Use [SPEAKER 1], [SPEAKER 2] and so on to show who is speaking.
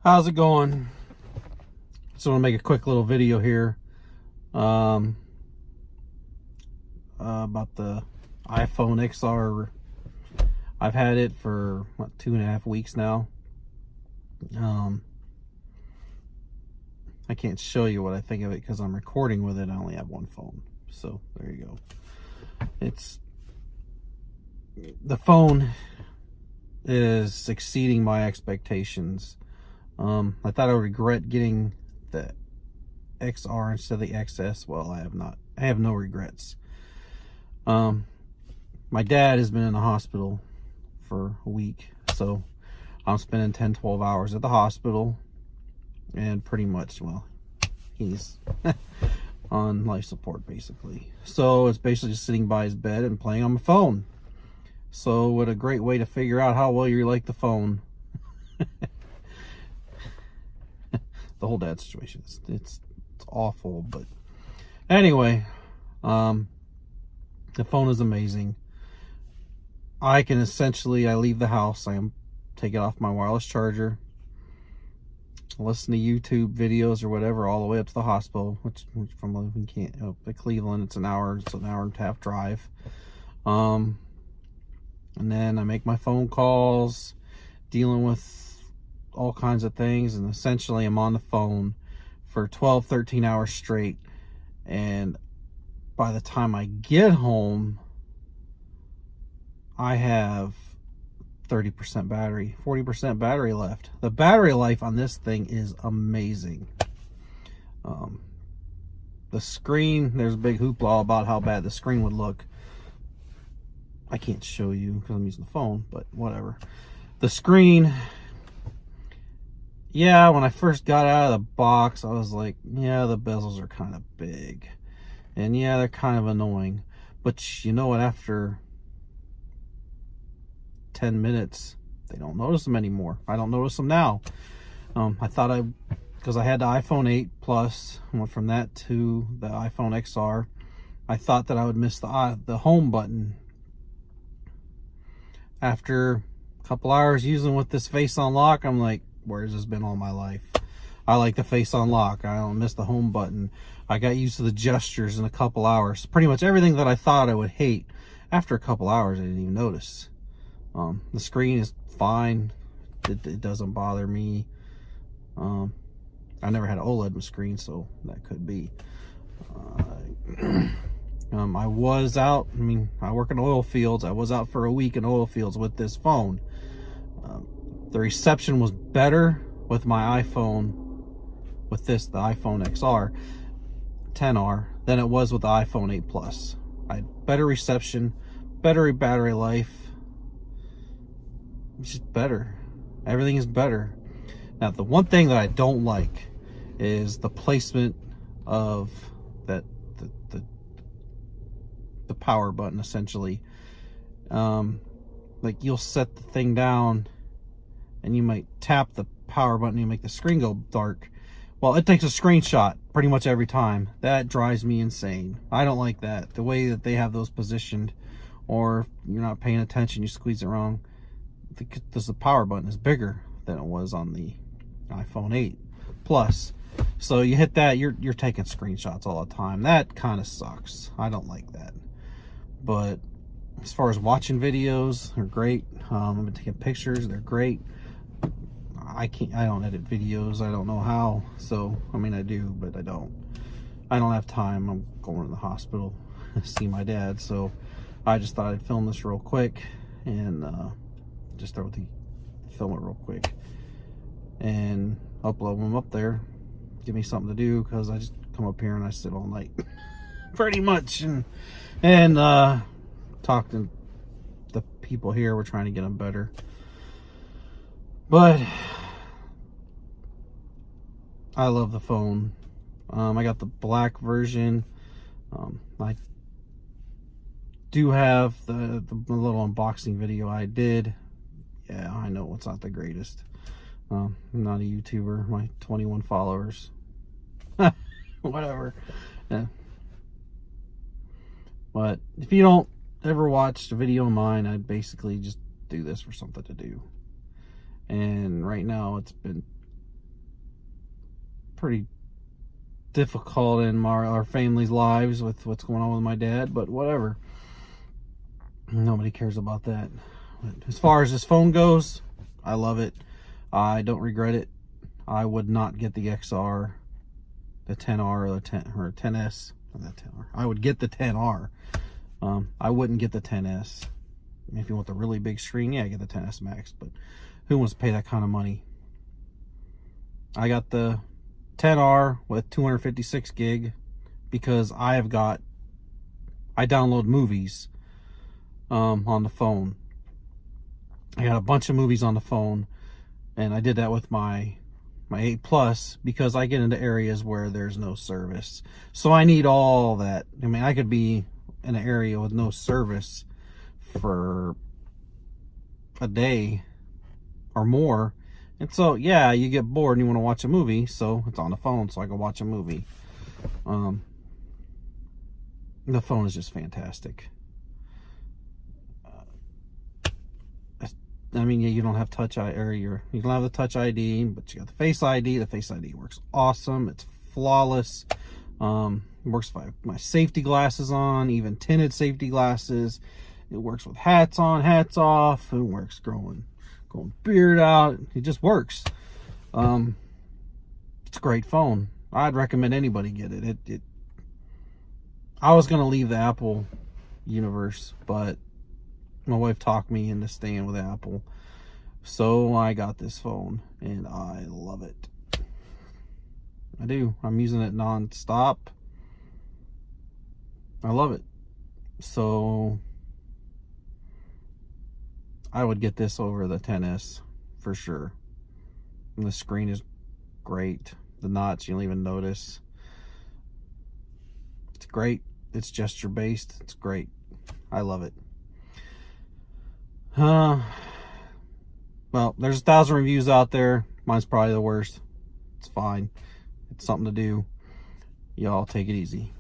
[SPEAKER 1] How's it going? Just want to make a quick little video here about the iPhone XR. I've had it for what, 2.5 weeks now. I can't show you what I think of it because I'm recording with it. I only have one phone, so there you go. The phone is exceeding my expectations. I thought I would regret getting the XR instead of the XS. Well, I have not. I have no regrets. My dad has been in the hospital for a week, so I'm spending 10-12 hours at the hospital, and pretty much, well, he's on life support basically. So it's basically just sitting by his bed and playing on my phone. So what a great way to figure out how well you like the phone. The whole dad situation, it's awful, but anyway, the phone is amazing. I leave the house, take it off my wireless charger, listen to YouTube videos or whatever all the way up to the hospital, which from living Cleveland, it's an hour and a half drive. And then I make my phone calls, dealing with all kinds of things, and essentially I'm on the phone for 12-13 hours straight. And by the time I get home, I have 30% battery, 40% battery left. The battery life on this thing is amazing. The screen, there's a big hoopla about how bad the screen would look. I can't show you because I'm using the phone, but whatever. The screen, yeah, when I first got out of the box, I was like, yeah, the bezels are kind of big. And yeah, they're kind of annoying. But you know what? After 10 minutes, they don't notice them anymore. I don't notice them now. Because I had the iPhone 8 Plus, went from that to the iPhone XR, I thought that I would miss the home button. After a couple hours using with this face unlock, I'm like, where's this been all my life? I like the face unlock. I don't miss the home button. I got used to the gestures in a couple hours. Pretty much everything that I thought I would hate, after a couple hours, I didn't even notice. The screen is fine. It doesn't bother me. I never had an OLED screen, so that could be. I was out, I work in oil fields. I was out for a week in oil fields with this phone. The reception was better with my iPhone, the iPhone XR 10R, than it was with the iPhone 8 Plus. I had better reception, better battery life. It's just better. Everything is better. Now, the one thing that I don't like is the placement of the power button, essentially. Like, you'll set the thing down and you might tap the power button and you make the screen go dark. Well, it takes a screenshot pretty much every time. That drives me insane. I don't like that. The way that they have those positioned, or if you're not paying attention, you squeeze it wrong. Because the power button is bigger than it was on the iPhone 8 Plus. So you hit that, you're taking screenshots all the time. That kind of sucks. I don't like that. But as far as watching videos, they're great. I've been taking pictures, they're great. I don't edit videos. I don't know how. So, I do, but I don't have time. I'm going to the hospital to see my dad. So I just thought I'd film this real quick and just film it real quick and upload them up there. Give me something to do, because I just come up here and I sit all night pretty much and talk to the people here. We're trying to get them better, but I love the phone. I got the black version. I do have the little unboxing video I did. Yeah, I know it's not the greatest. I'm not a YouTuber. My 21 followers. Whatever. Yeah. But if you don't ever watch a video of mine, I'd basically just do this for something to do. And right now it's been pretty difficult in our family's lives with what's going on with my dad, but whatever. Nobody cares about that. But as far as this phone goes, I love it. I don't regret it. I would not get the XR, the 10R, or the 10S. Not 10R. I would get the 10R. I wouldn't get the 10S. If you want the really big screen, yeah, get the 10S Max. But who wants to pay that kind of money? I got the 10R with 256 gig because I download movies on the phone. I got a bunch of movies on the phone, and I did that with my 8 Plus because I get into areas where there's no service. So I need all that. I mean, I could be in an area with no service for a day or more. And so, yeah, you get bored and you want to watch a movie, so it's on the phone so I can watch a movie. The phone is just fantastic. I mean, yeah, you don't have touch ID, or you don't have the touch ID, but you got the Face ID. The Face ID works awesome. It's flawless. Works with my safety glasses on, even tinted safety glasses. It works with hats on, hats off. It works growing beard out. It just works. It's a great phone. I'd recommend anybody get it. I was gonna leave the Apple universe, but my wife talked me into staying with Apple, so I got this phone and I love it. I do. I'm using it non-stop. I love it. So I would get this over the 10S for sure. And the screen is great. The notch, you don't even notice. It's great. It's gesture based. It's great. I love it. Well, there's 1,000 reviews out there. Mine's probably the worst. It's fine. It's something to do. Y'all take it easy.